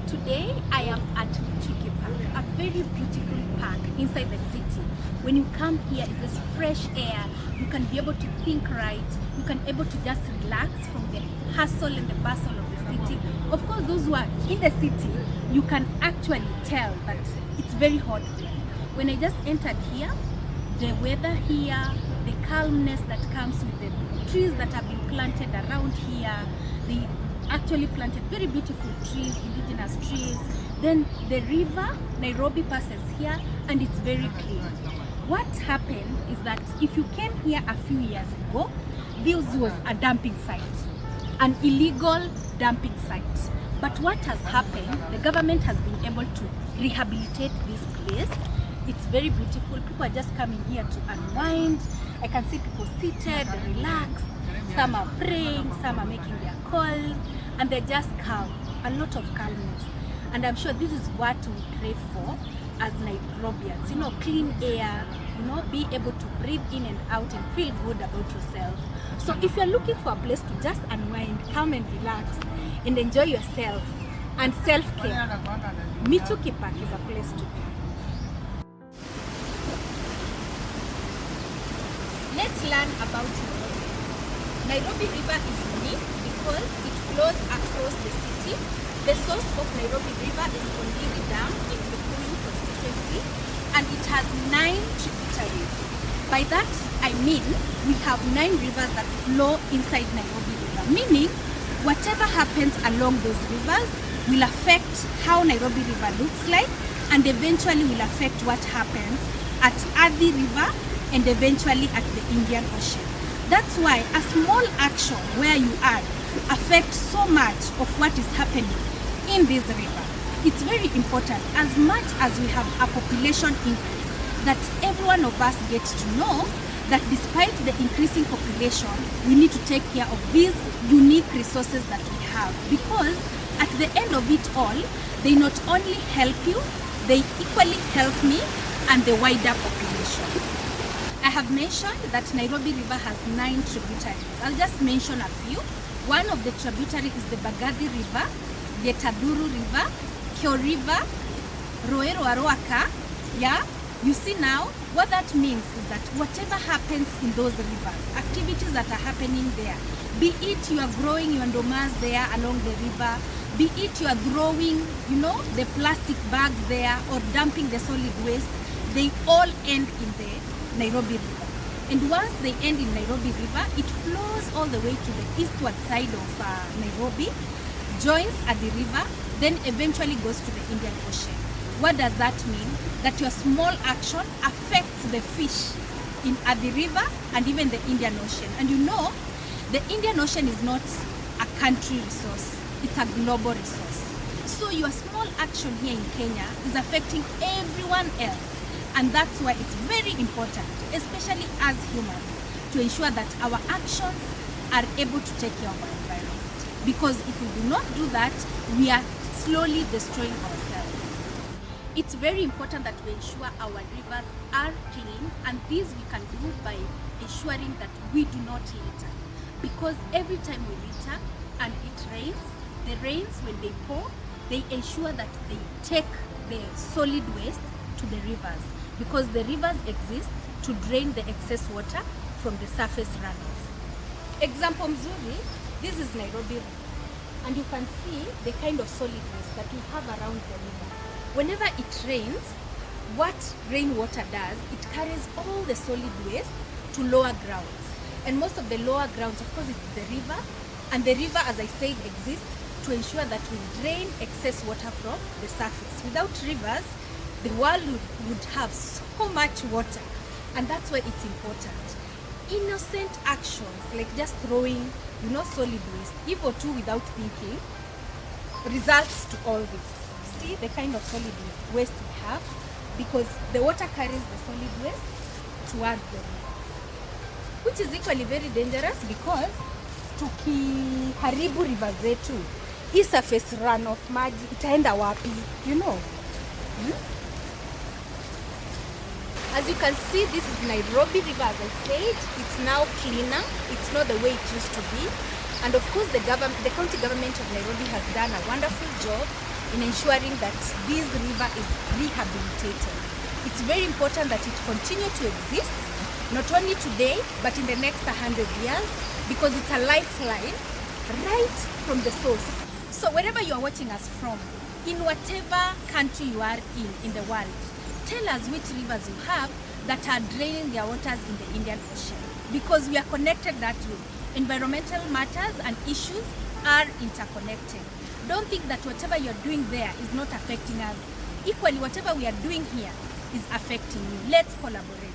Today I am at Chuki Park, a very beautiful park inside the city. When you come here, it's this fresh air. You can be able to think right. You can able to just relax from the hustle and the bustle of the city. Of course, those who are in the city, you can actually tell that it's very hot there. When I just entered here, the weather here, the calmness that comes with the trees that have been planted around here, the actually planted very beautiful trees, indigenous trees. Then the river Nairobi passes here and it's very clean. What happened is that if you came here a few years ago, this was a dumping site, an illegal dumping site. But what has happened, the government has been able to rehabilitate this place. It's very beautiful. People are just coming here to unwind. I can see people seated, relaxed. Some are praying, some are making their calls, and they're just calm, a lot of calmness. And I'm sure this is what we crave for as Nairobians, clean air, be able to breathe in and out and feel good about yourself. So if you're looking for a place to just unwind, come and relax and enjoy yourself and self-care, Chuki Park is a place to be. Let's learn about Nairobi. Nairobi River is unique because it flows across the city. The source of Nairobi River is Ondiri Dam in the Kikuyu constituency, and it has 9 tributaries. By that I mean we have 9 rivers that flow inside Nairobi River, meaning whatever happens along those rivers will affect how Nairobi River looks like, and eventually will affect what happens at Athi River and eventually at the Indian Ocean. That's why a small action where you are affects so much of what is happening in this river. It's very important, as much as we have a population increase, that every one of us gets to know that despite the increasing population, we need to take care of these unique resources that we have, because at the end of it all, they not only help you, they equally help me and the wider population. I have mentioned that Nairobi River has 9 tributaries. I'll just mention a few. One of the tributaries is the Bagathi River, the Taduru River, Kyo River, Roero Aroaka. Yeah, you see now, what that means is that whatever happens in those rivers, activities that are happening there, be it you are growing your ndomas there along the river, be it you are throwing, the plastic bags there or dumping the solid waste, they all end in the Nairobi River. And once they end in Nairobi River, it flows all the way to the eastward side of Nairobi, joins at the river, then eventually goes to the Indian Ocean. What does that mean? That your small action affects the fish in the river and even the Indian Ocean. And the Indian Ocean is not a country resource, it's a global resource. So your small action here in Kenya is affecting everyone else. And that's why it's very important, especially as humans, to ensure that our actions are able to take care of our environment. Because if we do not do that, we are slowly destroying ourselves. It's very important that we ensure our rivers are clean, and this we can do by ensuring that we do not litter. Because every time we litter and it rains, the rains, when they pour, they ensure that they take the solid waste to the rivers, because the rivers exist to drain the excess water from the surface runoff. Example mzuri, this is Nairobi River, and you can see the kind of solid waste that we have around the river. Whenever it rains, what rainwater does, it carries all the solid waste to lower grounds. And most of the lower grounds, of course, it's the river, and the river, as I said, exists to ensure that we drain excess water from the surface. Without rivers, the world would have so much water, and that's why it's important. Innocent actions like just throwing, solid waste, even too without thinking, results to all this. See the kind of solid waste we have, because the water carries the solid waste towards the rivers, which is equally very dangerous, because tukiharibu river zetu, hii surface runoff maji itaenda wapi, As you can see, this is Nairobi River. As I said, it's now cleaner. It's not the way it used to be. And of course, the county government of Nairobi has done a wonderful job in ensuring that this river is rehabilitated. It's very important that it continue to exist, not only today, but in the next 100 years, because it's a lifeline right from the source. So wherever you are watching us from, in whatever country you are in the world, tell us which rivers you have that are draining their waters in the Indian Ocean, because we are connected that way. Environmental matters and issues are interconnected. Don't think that whatever you're doing there is not affecting us. Equally, whatever we are doing here is affecting you. Let's collaborate.